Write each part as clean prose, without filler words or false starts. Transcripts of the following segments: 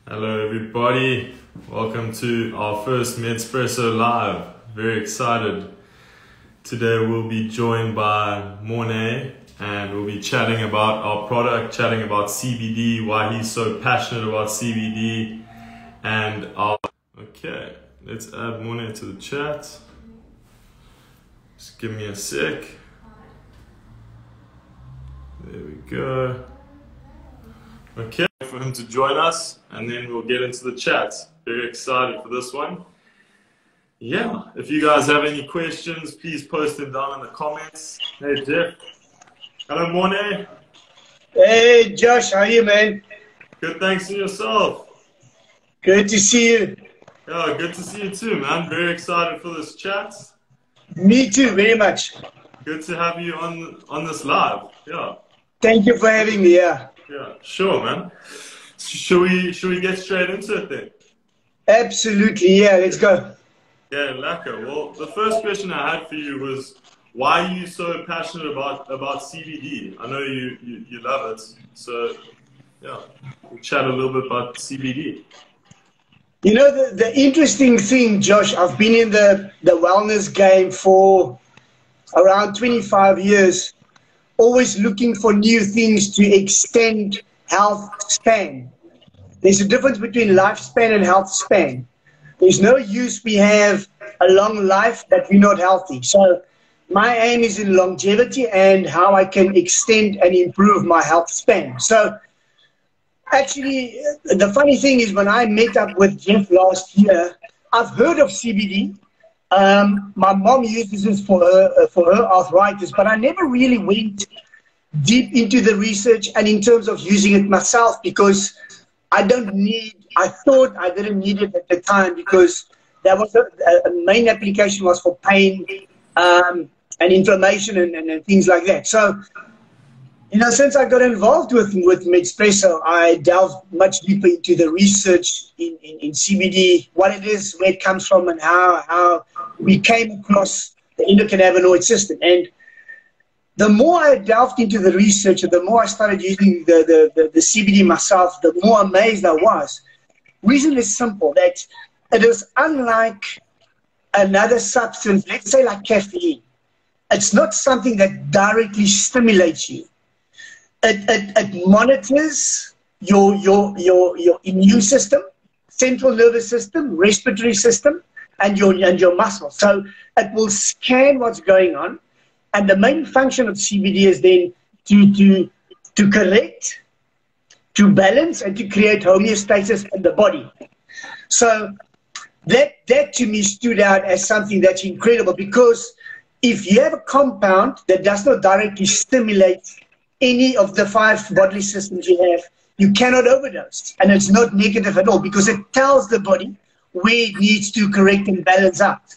Hello everybody, welcome to our first Medspresso Live. Very excited. Today we'll be joined by Morne and we'll be chatting about our product, chatting about CBD, why he's so passionate about CBD and our... Okay, let's add Morne to the chat. Just give me a sec. There we go. Okay, for him to join us and then we'll get into the chat. Very excited for this one. Yeah, if you guys have any questions, please post them down in the comments. Hey Jeff. Hello Morne. Hey Josh, how are you, man? Good, thanks, and yourself? Good to see you. Yeah, good to see you too, man. Very excited for this chat. Me too, very much. Good to have you on this live. Yeah. Thank you for having me, yeah. Yeah, sure, man. Should we get straight into it then? Absolutely, yeah, let's go. Yeah, lekker. Well, the first question I had for you was, why are you so passionate about CBD? I know you love it, so yeah, we'll chat a little bit about CBD. You know, the interesting thing, Josh, I've been in the wellness game for around 25 years, always looking for new things to extend health span. There's a difference between lifespan and health span. There's no use we have a long life that we're not healthy. So my aim is in longevity and how I can extend and improve my health span. So actually, the funny thing is when I met up with Jeff last year, I've heard of CBD. My mom uses this for her arthritis, but I never really went deep into the research and in terms of using it myself because I thought I didn't need it at the time because that was a main application was for pain and inflammation and things like that. So, you know, since I got involved with Medspresso, I delved much deeper into the research in CBD, what it is, where it comes from, and how we came across the endocannabinoid system. And the more I delved into the research, and the more I started using the CBD myself, the more amazed I was. Reason is simple, that it is unlike another substance, let's say like caffeine. It's not something that directly stimulates you. It monitors your immune system, central nervous system, respiratory system, and your muscles. So it will scan what's going on, and the main function of CBD is then to correct, to balance, and to create homeostasis in the body. So that to me stood out as something that's incredible, because if you have a compound that does not directly stimulate any of the 5 bodily systems you have, you cannot overdose. And it's not negative at all because it tells the body where it needs to correct and balance out.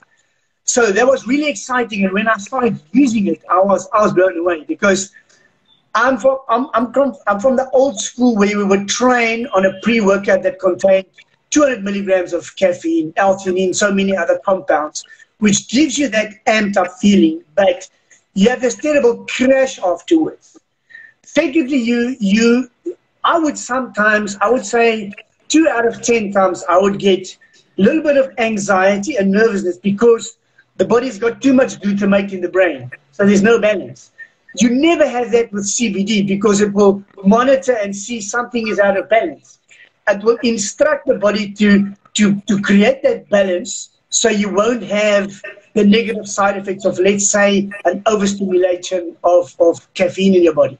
So that was really exciting. And when I started using it, I was blown away because I'm from the old school where we would train on a pre-workout that contained 200 milligrams of caffeine, L-theanine, so many other compounds, which gives you that amped up feeling, but you have this terrible crash afterwards. Secondly, I would say 2 out of 10 times I would get a little bit of anxiety and nervousness because the body's got too much glutamate in the brain, so there's no balance. You never have that with CBD because it will monitor and see something is out of balance. It will instruct the body to create that balance so you won't have the negative side effects of, let's say, an overstimulation of caffeine in your body.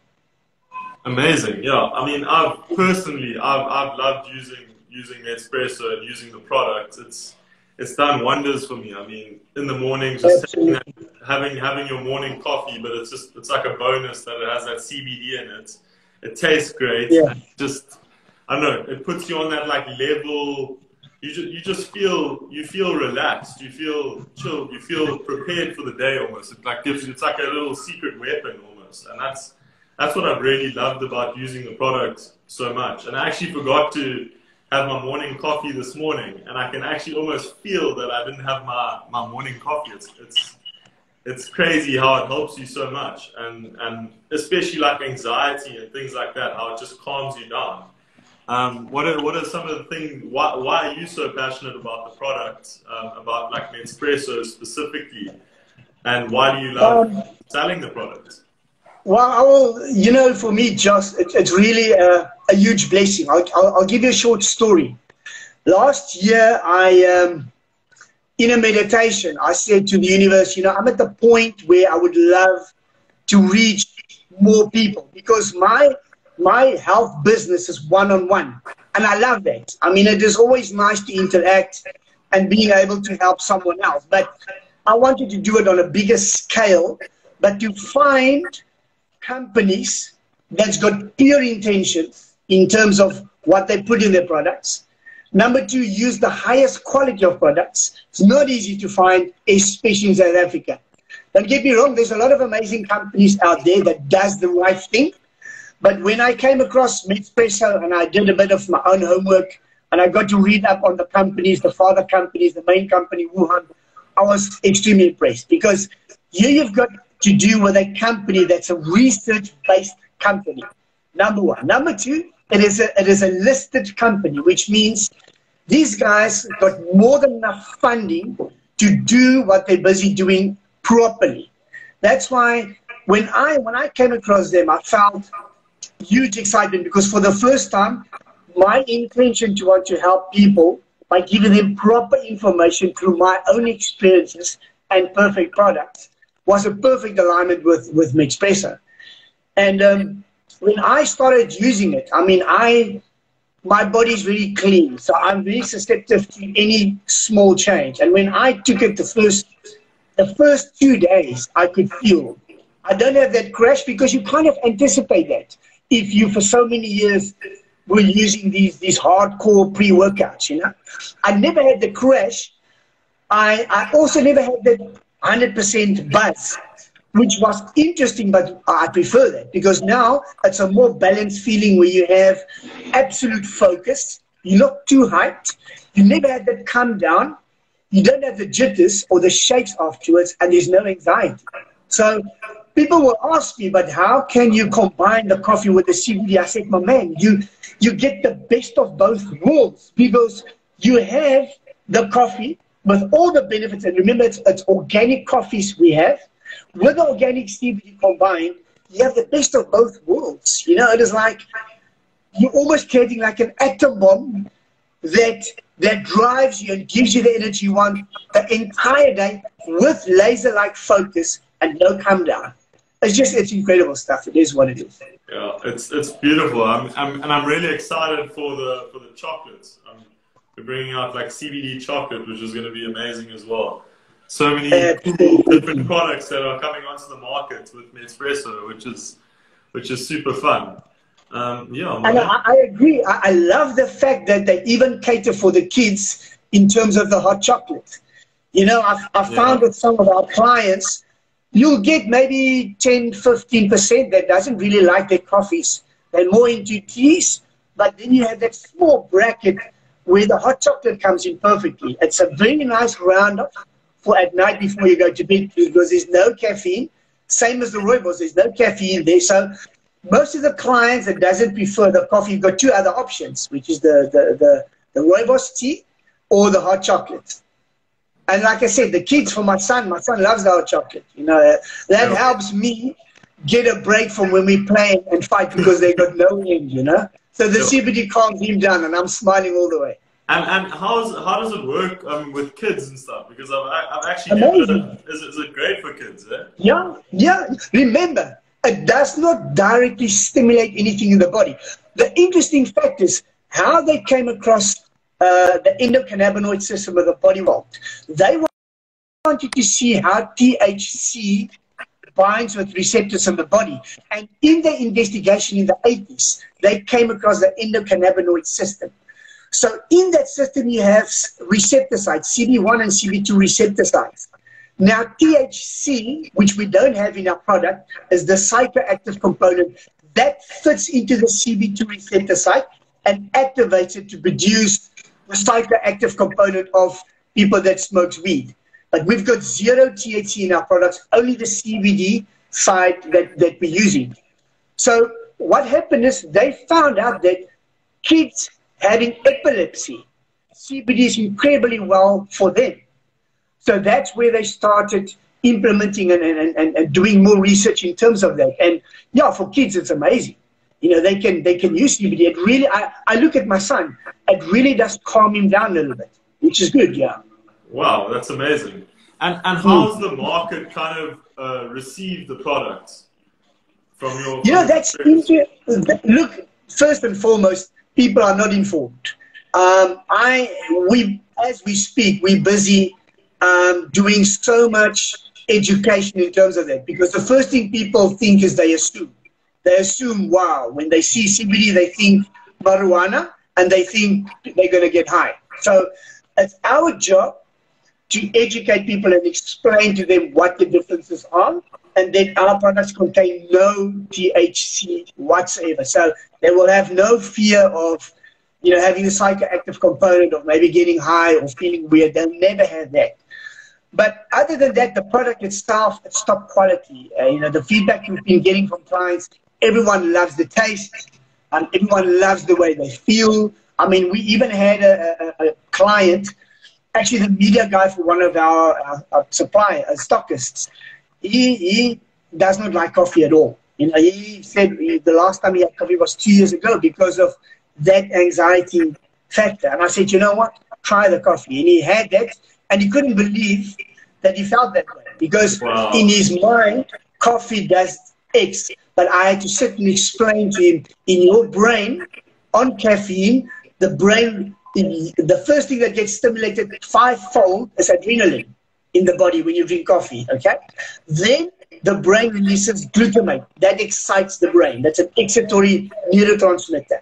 Amazing, yeah. I mean, I've loved using Medspresso and using the product. It's done wonders for me. I mean, in the morning, just having your morning coffee, but it's like a bonus that it has that CBD in it. It tastes great. Yeah. And I don't know, it puts you on that like level. You just feel relaxed. You feel chilled. You feel prepared for the day almost. It like it's like a little secret weapon almost, and that's what I've really loved about using the product so much. And I actually forgot to have my morning coffee this morning, and I can actually almost feel that I didn't have my morning coffee. It's crazy how it helps you so much, and especially like anxiety and things like that, how it just calms you down. What are some of the things? Why are you so passionate about the product, about like Medspresso specifically, and why do you love selling the product? Well, you know, for me, Josh, it's really a huge blessing. I'll give you a short story. Last year, in a meditation, I said to the universe, you know, I'm at the point where I would love to reach more people, because my health business is one-on-one, and I love that. I mean, it is always nice to interact and being able to help someone else, but I wanted to do it on a bigger scale, but to find companies that's got pure intentions in terms of what they put in their products. Number two, use the highest quality of products. It's not easy to find, especially in South Africa. Don't get me wrong, there's a lot of amazing companies out there that does the right thing. But when I came across Medspresso and I did a bit of my own homework and I got to read up on the companies, the father companies, the main company, Wuhan, I was extremely impressed, because here you've got to do with a company that's a research-based company, number one. Number two, it is a listed company, which means these guys got more than enough funding to do what they're busy doing properly. That's why when I came across them, I felt huge excitement, because for the first time, my intention to want to help people by giving them proper information through my own experiences and perfect products was a perfect alignment with Medspresso. And when I started using it, I mean, my body's very clean, so I'm very susceptible to any small change. And when I took it the first 2 days, I could feel. I don't have that crash, because you kind of anticipate that if you, for so many years, were using these hardcore pre-workouts, you know. I never had the crash. I also never had that 100% buzz, which was interesting, but I prefer that, because now it's a more balanced feeling where you have absolute focus. You're not too hyped. You never had that come down. You don't have the jitters or the shakes afterwards, and there's no anxiety. So people will ask me, but how can you combine the coffee with the CBD? I said, my man, you get the best of both worlds, because you have the coffee with all the benefits. And remember, it's organic coffees we have. With the organic CBD combined, you have the best of both worlds. You know, it is like you're almost creating like an atom bomb that drives you and gives you the energy you want the entire day, with laser-like focus and no come down. It's incredible stuff. It is what it is. Yeah, it's beautiful. I'm really excited for the chocolates. We're bringing out like CBD chocolate, which is going to be amazing as well. So many cool different products that are coming onto the market with Medspresso, which is super fun. Yeah, and I agree. I love the fact that they even cater for the kids in terms of the hot chocolate. You know, I found with some of our clients, you'll get maybe 10, 15% that doesn't really like their coffees. They're more into teas, but then you have that small bracket where the hot chocolate comes in perfectly. It's a very nice roundup for at night before you go to bed, because there's no caffeine. Same as the rooibos, there's no caffeine there. So most of the clients that doesn't prefer the coffee, you've got two other options, which is the rooibos tea or the hot chocolate. And like I said, the kids, for my son loves the hot chocolate. You know, that helps me get a break from when we play and fight, because they got no end, you know. So the CBD calms him down, and I'm smiling all the way. And how does it work with kids and stuff? Because I've actually is it great for kids? Eh? Yeah. Remember, it does not directly stimulate anything in the body. The interesting fact is how they came across the endocannabinoid system of the body world. They wanted to see how THC binds with receptors in the body. And in their investigation in the 80s, they came across the endocannabinoid system. So in that system, you have receptor sites, CB1 and CB2 receptor sites. Now, THC, which we don't have in our product, is the psychoactive component that fits into the CB2 receptor site and activates it to produce the psychoactive component of people that smoke weed. But we've got zero THC in our products, only the CBD side that we're using. So what happened is they found out that kids having epilepsy, CBD is incredibly well for them. So that's where they started implementing and doing more research in terms of that. And yeah, for kids, it's amazing. You know, they can use CBD. It really, I look at my son, it really does calm him down a little bit, which is good, yeah. Wow, that's amazing. And how's the market kind of received the products from your? You know, that's look. First and foremost, people are not informed. As we speak, we're busy doing so much education in terms of that, because the first thing people think is they assume, wow, when they see CBD, they think marijuana, and they think they're going to get high. So it's our job to educate people and explain to them what the differences are, and that our products contain no THC whatsoever. So they will have no fear of, you know, having a psychoactive component of maybe getting high or feeling weird. They'll never have that. But other than that, the product itself, it's top quality. You know, the feedback we've been getting from clients, everyone loves the taste, and everyone loves the way they feel. I mean, we even had a client, actually the media guy for one of our stockists. He does not like coffee at all. You know, he said the last time he had coffee was 2 years ago because of that anxiety factor. And I said, you know what? Try the coffee. And he had that, and he couldn't believe that he felt that way, because in his mind, coffee does X. But I had to sit and explain to him, in your brain, on caffeine, the brain, the first thing that gets stimulated 5-fold is adrenaline in the body when you drink coffee, okay? Then the brain releases glutamate. That excites the brain. That's an excitatory neurotransmitter.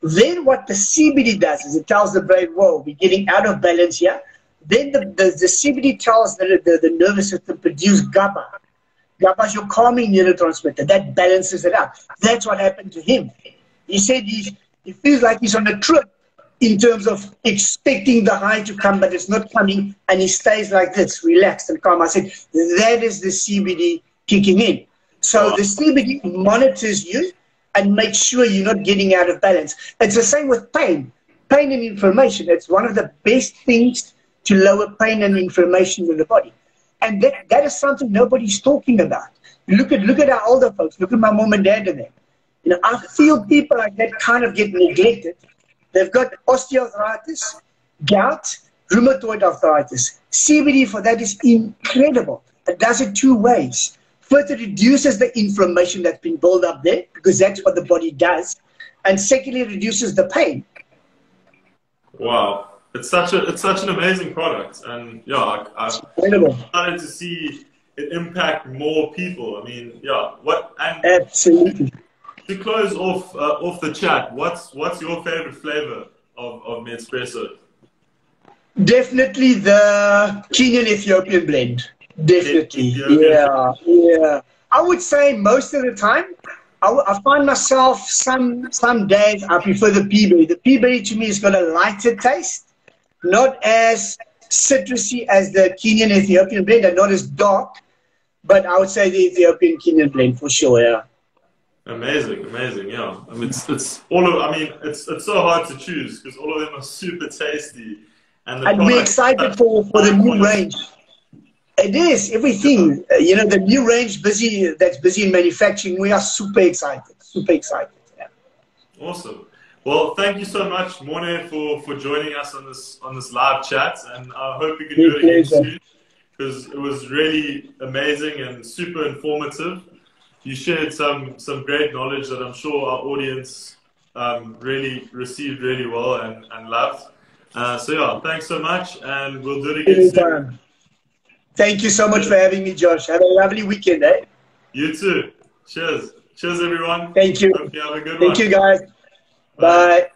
Then what the CBD does is it tells the brain, whoa, we're getting out of balance here. Then the CBD tells the nervous system produce GABA. GABA is your calming neurotransmitter. That balances it out. That's what happened to him. He said he feels like he's on a trip in terms of expecting the high to come, but it's not coming, and he stays like this, relaxed and calm. I said, that is the CBD kicking in. So the CBD monitors you and makes sure you're not getting out of balance. It's the same with pain. Pain and inflammation. It's one of the best things to lower pain and inflammation in the body. And that is something nobody's talking about. Look at our older folks. Look at my mom and dad and them. You know, I feel people like that kind of get neglected. They've got osteoarthritis, gout, rheumatoid arthritis. CBD for that is incredible. It does it 2 ways. First, it reduces the inflammation that's been built up there, because that's what the body does. And secondly, it reduces the pain. Wow. It's such an amazing product. And yeah, I'm starting to see it impact more people. I mean, yeah. Absolutely. To close off the chat, what's your favorite flavor of Medspresso? Definitely the Kenyan Ethiopian blend. Definitely. Yeah. I would say most of the time, I find myself some days I prefer the pea berry. The pea berry to me has got a lighter taste, not as citrusy as the Kenyan Ethiopian blend, and not as dark, but I would say the Ethiopian Kenyan blend for sure. Yeah. Amazing, yeah. I mean, it's so hard to choose because all of them are super tasty, and we're excited for the new range. It is everything. You know, the new range that's busy in manufacturing. We are super excited. Yeah. Awesome. Well, thank you so much, Morne, for joining us on this live chat, and I hope we can do it again soon, because it was really amazing and super informative. You shared some great knowledge that I'm sure our audience really received really well and loved. So yeah, thanks so much, and we'll do it again soon. Thank you so much for having me, Josh. Have a lovely weekend, eh? You too. Cheers. Cheers, everyone. Thank you. Hope you have a good one. Thank you, guys. Bye.